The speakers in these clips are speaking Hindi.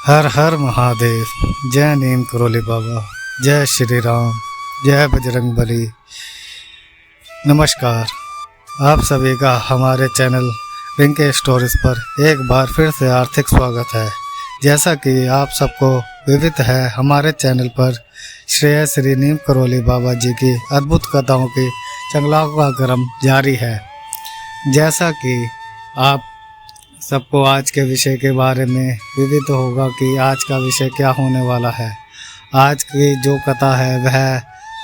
हर हर महादेव। जय नीम करोली बाबा, जय श्री राम, जय बजरंग बली। नमस्कार, आप सभी का हमारे चैनल रिंके स्टोरीज पर एक बार फिर से आर्थिक स्वागत है। जैसा कि आप सबको विदित है, हमारे चैनल पर श्री नीम करोली बाबा जी की अद्भुत कथाओं की श्रृंखला का क्रम जारी है। जैसा कि आप सबको आज के विषय के बारे में विदित होगा कि आज का विषय क्या होने वाला है। आज की जो कथा है वह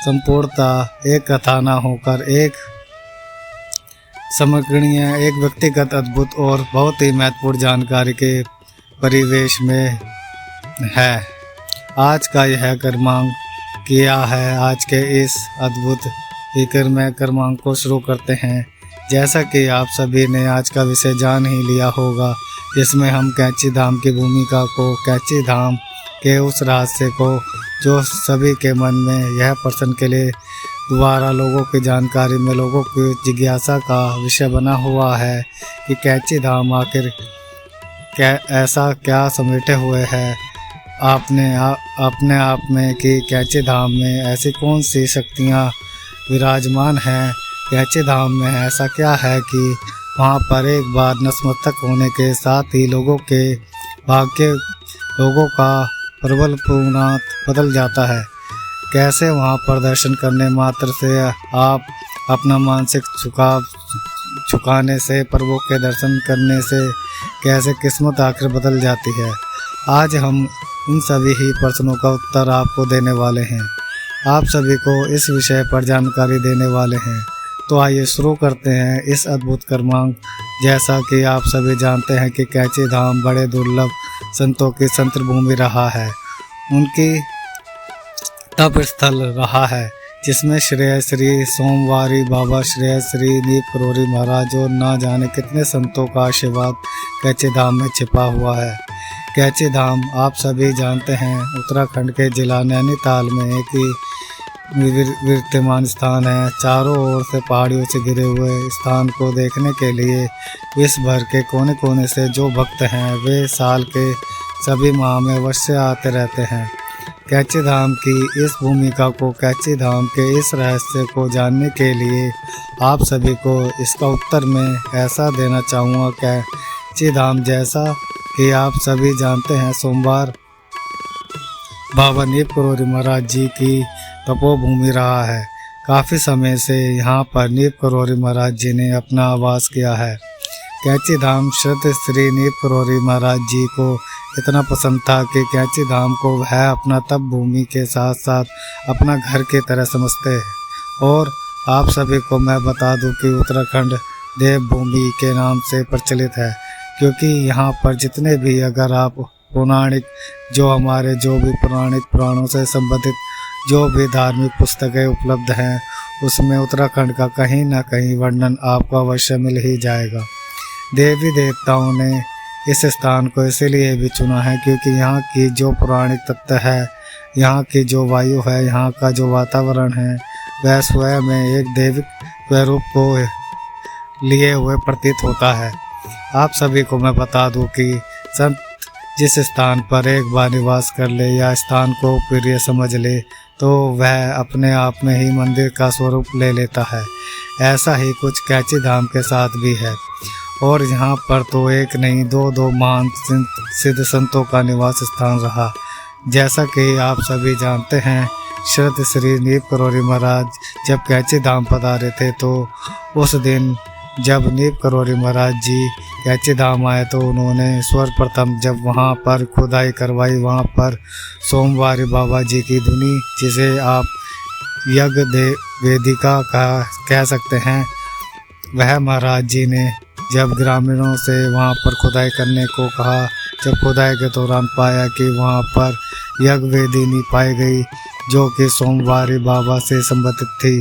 संपूर्णतः एक कथा न होकर एक समग्रणीय, एक व्यक्तिगत अद्भुत और बहुत ही महत्वपूर्ण जानकारी के परिवेश में है। आज का यह क्रमांक किया है। आज के इस अद्भुत क्रमांक को शुरू करते हैं। जैसा कि आप सभी ने आज का विषय जान ही लिया होगा, जिसमें हम कैंची धाम की भूमिका को, कैंची धाम के उस रहस्य को जो सभी के मन में यह प्रश्न के लिए द्वारा लोगों की जानकारी में लोगों की जिज्ञासा का विषय बना हुआ है कि कैंची धाम आखिर ऐसा क्या समेटे हुए है अपने आप में कि कैंची धाम में ऐसी कौन सी शक्तियाँ विराजमान हैं। कैंची धाम में ऐसा क्या है कि वहाँ पर एक बार नतमस्तक होने के साथ ही लोगों का प्रबल पूर्णात बदल जाता है। कैसे वहाँ पर दर्शन करने मात्र से आप अपना मानसिक झुकाने से, प्रभु के दर्शन करने से कैसे किस्मत आखिर बदल जाती है। आज हम इन सभी ही प्रश्नों का उत्तर आपको देने वाले हैं, आप सभी को इस विषय पर जानकारी देने वाले हैं। तो आइए शुरू करते हैं इस अद्भुत क्रमांक। जैसा कि आप सभी जानते हैं कि कैंची धाम बड़े दुर्लभ संतों की संतभूमि रहा है, उनकी तप स्थल रहा है, जिसमें श्री सोमवारी बाबा श्री नीम करोली महाराज और ना जाने कितने संतों का आशीर्वाद कैंची धाम में छिपा हुआ है। कैंची धाम आप सभी जानते हैं, उत्तराखंड के जिला नैनीताल में एक ही विद्यमान स्थान है। चारों ओर से पहाड़ियों से घिरे हुए स्थान को देखने के लिए विश्व भर के कोने कोने से जो भक्त हैं वे साल के सभी माह में अवश्य आते रहते हैं। कैंची धाम की इस भूमिका को, कैंची धाम के इस रहस्य को जानने के लिए आप सभी को इसका उत्तर मैं ऐसा देना चाहूँगा। कैंची धाम, जैसा कि आप सभी जानते हैं, सोमवार बाबा नीम करोली महाराज जी की तपोभूमि रहा है। काफ़ी समय से यहाँ पर नीम करोली महाराज जी ने अपना आवास किया है। कैंची धाम श्री नीम करोली महाराज जी को इतना पसंद था कि कैंची धाम को वह अपना तप भूमि के साथ साथ अपना घर की तरह समझते हैं। और आप सभी को मैं बता दूं कि उत्तराखंड देवभूमि के नाम से प्रचलित है, क्योंकि यहाँ पर जितने भी, अगर आप पौराणिक जो भी पौराणिक पुराणों से संबंधित जो भी धार्मिक पुस्तकें उपलब्ध हैं, उसमें उत्तराखंड का कहीं ना कहीं वर्णन आपको अवश्य मिल ही जाएगा। देवी देवताओं ने इस स्थान को इसीलिए भी चुना है क्योंकि यहाँ की जो पौराणिक तत्व है, यहाँ की जो वायु है, यहाँ का जो वातावरण है, वह स्वयं में एक दैविक स्वरूप को लिए हुए प्रतीत होता है। आप सभी को मैं बता दूं कि संत जिस स्थान पर एक बार निवास कर ले या स्थान को प्रिय समझ ले, तो वह अपने आप में ही मंदिर का स्वरूप ले लेता है। ऐसा ही कुछ कैंची धाम के साथ भी है। और यहाँ पर तो एक नहीं, दो महान सिद्ध संतों का निवास स्थान रहा। जैसा कि आप सभी जानते हैं, श्री नीम करोली महाराज जब कैंची धाम पधारे थे, तो उस दिन जब नीम करोली महाराज जी कैंची धाम आए तो उन्होंने सर्वप्रथम जब वहाँ पर खुदाई करवाई, वहाँ पर सोमवारी बाबा जी की धुनी, जिसे आप यज्ञ वेदिका का कह सकते हैं, वह महाराज जी ने जब ग्रामीणों से वहाँ पर खुदाई करने को कहा, जब खुदाई के दौरान पाया कि वहाँ पर यज्ञ वेदी नहीं पाई गई जो कि सोमवारी बाबा से संबंधित थी।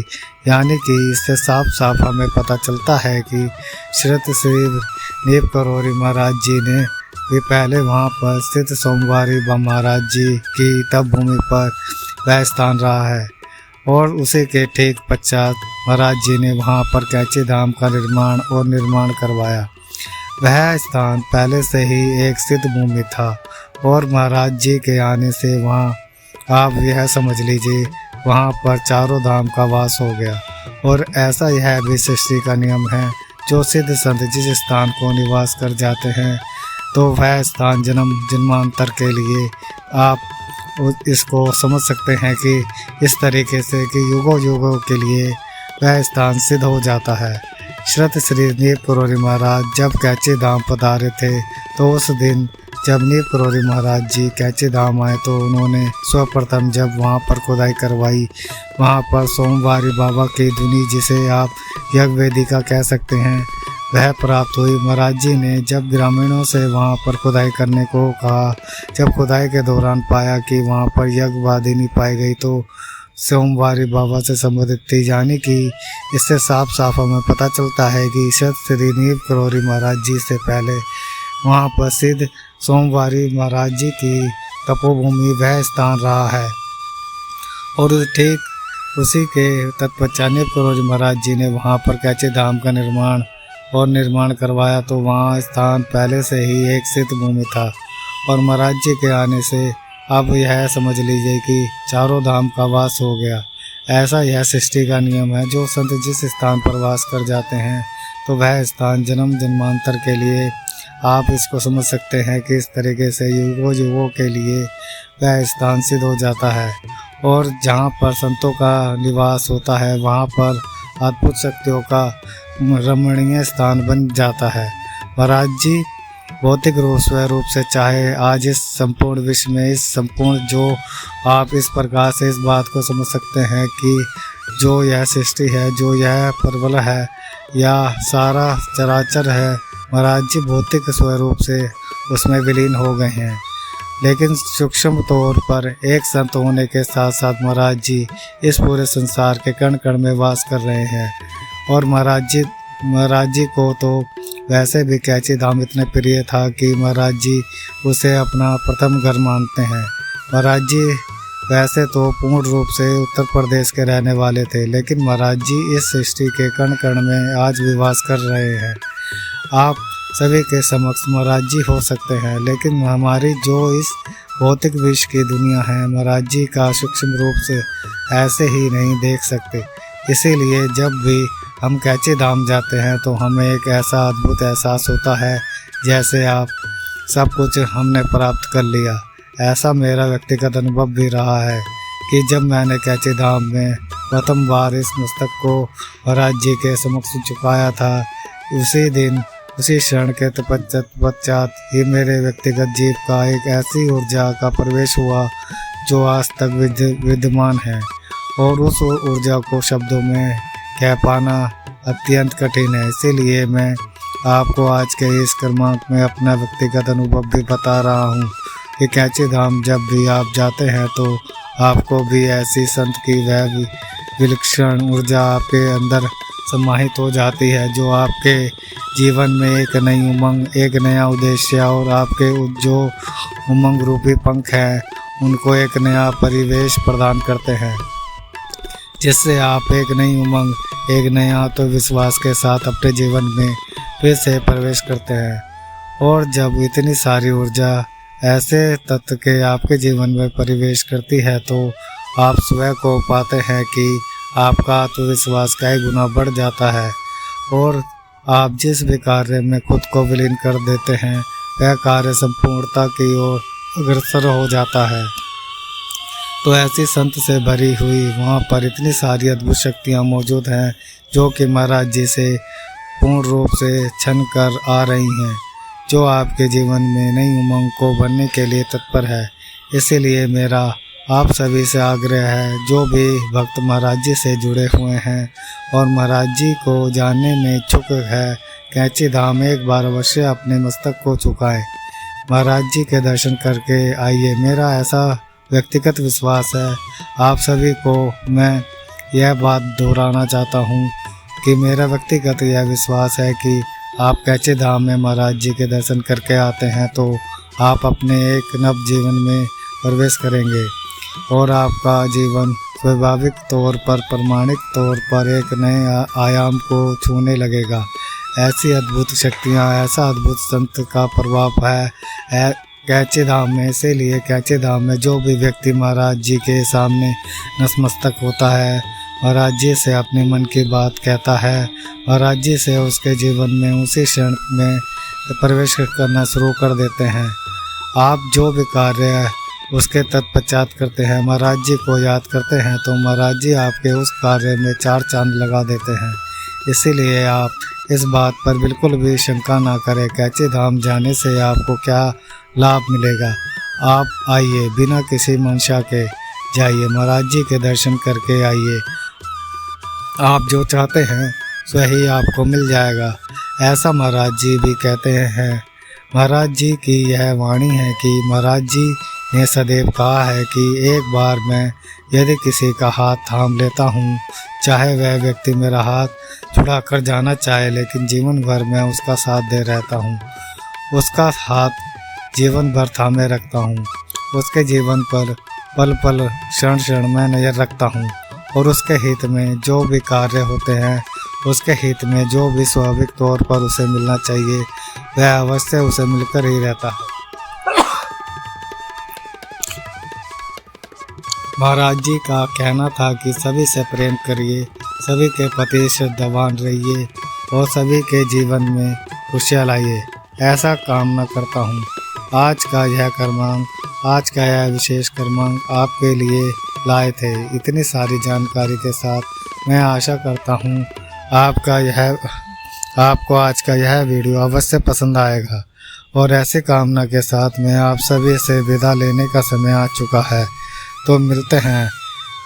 यानी कि इससे साफ साफ हमें पता चलता है कि श्री नीम करोली महाराज जी ने भी पहले वहाँ पर स्थित सोमवारी महाराज जी की तप भूमि पर वह स्थान रहा है। और उसी के ठीक पश्चात महाराज जी ने वहाँ पर कैंची धाम का निर्माण करवाया। वह स्थान पहले से ही एक सिद्ध भूमि था और महाराज जी के आने से वहाँ, आप यह समझ लीजिए, वहाँ पर चारों धाम का वास हो गया। और ऐसा यह भी सृष्टि का नियम है, जो सिद्ध संत जिस स्थान को निवास कर जाते हैं तो वह स्थान जन्म जन्मांतर के लिए, आप इसको समझ सकते हैं कि इस तरीके से कि युगों युगों के लिए वह स्थान सिद्ध हो जाता है। श्रत श्री नीप करोरी महाराज जब कैची धाम पधारे थे तो उस दिन जब नीप करोरी महाराज जी कैची धाम आए तो उन्होंने सर्वप्रथम जब वहाँ पर खुदाई करवाई, वहाँ पर सोमवारी बाबा की धुनी, जिसे आप यज्ञ वेदिका कह सकते हैं, वह प्राप्त हुई। महाराज जी ने जब ग्रामीणों से वहाँ पर खुदाई करने को कहा, जब खुदाई के दौरान पाया कि वहाँ पर यज्ञ वादिनी पाई गई तो सोमवारी बाबा से संबंधित थी, यानी कि इससे साफ साफ हमें पता चलता है कि श्री श्री नीप करोरी महाराज जी से पहले वहाँ प्रसिद्ध सोमवारी महाराज जी की तपोभूमि वह स्थान रहा है। और ठीक उसी के तत्पश्चात नीप करोरी महाराज जी ने वहाँ पर कैची धाम का निर्माण करवाया तो वहाँ स्थान पहले से ही एक सिद्ध भूमि था। और महाराज जी के आने से अब यह समझ लीजिए कि चारों धाम का वास हो गया। ऐसा यह सृष्टि का नियम है, जो संत जिस स्थान पर वास कर जाते हैं तो वह स्थान जन्म जन्मांतर के लिए, आप इसको समझ सकते हैं कि इस तरीके से युगों युगों के लिए वह स्थान सिद्ध हो जाता है। और जहाँ पर संतों का निवास होता है वहाँ पर अद्भुत शक्तियों का रमणीय स्थान बन जाता है। महाराज जी भौतिक रूप से चाहे आज इस संपूर्ण विश्व में, इस संपूर्ण जो आप इस प्रकार से इस बात को समझ सकते हैं कि जो यह सृष्टि है, जो यह परवल है या सारा चराचर है, महाराज जी भौतिक स्वरूप से उसमें विलीन हो गए हैं। लेकिन सूक्ष्म तौर पर एक संत होने के साथ साथ महाराज जी इस पूरे संसार के कण कण में वास कर रहे हैं। और महाराज जी को तो वैसे भी कैची धाम इतने प्रिय था कि महाराज जी उसे अपना प्रथम घर मानते हैं। महाराज जी वैसे तो पूर्ण रूप से उत्तर प्रदेश के रहने वाले थे, लेकिन महाराज जी इस सृष्टि के कण कण में आज भी वास कर रहे हैं। आप सभी के समक्ष महाराज जी हो सकते हैं, लेकिन हमारी जो इस भौतिक विश्व की दुनिया है, महाराज जी का सूक्ष्म रूप से ऐसे ही नहीं देख सकते। इसीलिए जब भी हम कैची धाम जाते हैं तो हमें एक ऐसा अद्भुत एहसास होता है जैसे आप सब कुछ हमने प्राप्त कर लिया। ऐसा मेरा व्यक्तिगत अनुभव भी रहा है कि जब मैंने कैची धाम में प्रथम बार इस मस्तक को महाराज जी के समक्ष झुकाया था, उसी दिन उसी क्षण के पश्चात ही मेरे व्यक्तिगत जीव का एक ऐसी ऊर्जा का प्रवेश हुआ जो आज तक विद्यमान है। और उस ऊर्जा को शब्दों में कह पाना अत्यंत कठिन है। इसीलिए मैं आपको आज के इस क्रमांक में अपना व्यक्तिगत अनुभव भी बता रहा हूँ कि कैची धाम जब भी आप जाते हैं तो आपको भी ऐसी संत की वह विलक्षण ऊर्जा आपके अंदर समाहित हो जाती है, जो आपके जीवन में एक नई उमंग, एक नया उद्देश्य और आपके जो उमंग रूपी पंख हैं उनको एक नया परिवेश प्रदान करते हैं, जिससे आप एक नई उमंग, एक नए आत्मविश्वास के साथ अपने जीवन में फिर से प्रवेश करते हैं। और जब इतनी सारी ऊर्जा ऐसे तत्व के आपके जीवन में प्रवेश करती है तो आप स्वयं को पाते हैं कि आपका आत्मविश्वास कई गुना बढ़ जाता है और आप जिस भी कार्य में खुद को विलीन कर देते हैं वह कार्य संपूर्णता की ओर अग्रसर हो जाता है। तो ऐसी संत से भरी हुई वहाँ पर इतनी सारी अद्भुत शक्तियाँ मौजूद हैं जो कि महाराज जी से पूर्ण रूप से छन कर आ रही हैं, जो आपके जीवन में नई उमंग को भरने के लिए तत्पर है। इसीलिए मेरा आप सभी से आग्रह है, जो भी भक्त महाराज जी से जुड़े हुए हैं और महाराज जी को जानने में इच्छुक है, कैची धाम एक बार अवश्य अपने मस्तक को झुकाएं, महाराज जी के दर्शन करके आइए। मेरा ऐसा व्यक्तिगत विश्वास है, आप सभी को मैं यह बात दोहराना चाहता हूँ कि मेरा व्यक्तिगत यह विश्वास है कि आप कैची धाम में महाराज जी के दर्शन करके आते हैं तो आप अपने एक नव जीवन में प्रवेश करेंगे और आपका जीवन स्वाभाविक तौर पर, प्रमाणिक तौर पर एक नए आयाम को छूने लगेगा। ऐसी अद्भुत शक्तियाँ, ऐसा अद्भुत संत का प्रभाव है कैचे धाम में। इसीलिए कैचे धाम में जो भी व्यक्ति महाराज जी के सामने नतमस्तक होता है, महाराज जी से अपने मन की बात कहता है, महाराज जी से उसके जीवन में उसी क्षण में प्रवेश करना शुरू कर देते हैं। आप जो भी कार्य है उसके तत्पश्चात करते हैं, महाराज जी को याद करते हैं, तो महाराज जी आपके उस कार्य में 4 चांद लगा देते हैं। इसीलिए आप इस बात पर बिल्कुल भी शंका ना करें, कैचे धाम जाने से आपको क्या लाभ मिलेगा। आप आइए, बिना किसी मंशा के जाइए, महाराज जी के दर्शन करके आइए। आप जो चाहते हैं वही आपको मिल जाएगा, ऐसा महाराज जी भी कहते हैं। महाराज जी की यह वाणी है कि महाराज जी ने सदैव कहा है कि एक बार मैं यदि किसी का हाथ थाम लेता हूँ, चाहे वह व्यक्ति मेरा हाथ छुड़ा कर जाना चाहे, लेकिन जीवन भर मैं उसका साथ दे रहता हूँ, उसका हाथ जीवन भर थामे रखता हूँ, उसके जीवन पर पल पल क्षण क्षण में नज़र रखता हूँ, और उसके हित में जो भी कार्य होते हैं, उसके हित में जो भी स्वाभाविक तौर पर उसे मिलना चाहिए, वह अवश्य उसे मिलकर ही रहता है। महाराज जी का कहना था कि सभी से प्रेम करिए, सभी के प्रति श्रद्धावान रहिए और सभी के जीवन में खुशियाँ लाइए, ऐसा कामना करता हूँ। आज का यह विशेष कर्मांक आपके लिए लाए थे। इतनी सारी जानकारी के साथ मैं आशा करता हूँ आपको आज का यह वीडियो अवश्य पसंद आएगा, और ऐसी कामना के साथ मैं आप सभी से विदा लेने का समय आ चुका है। तो मिलते हैं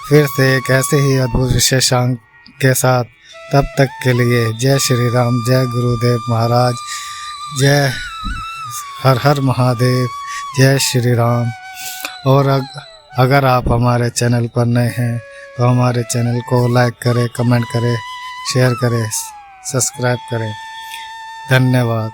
फिर से एक ऐसे ही अद्भुत विशेषांक के साथ। तब तक के लिए जय श्री राम, जय गुरुदेव महाराज, जय हर हर महादेव, जय श्री राम। और अगर आप हमारे चैनल पर नए हैं तो हमारे चैनल को लाइक करें, कमेंट करें, शेयर करें, सब्सक्राइब करें। धन्यवाद।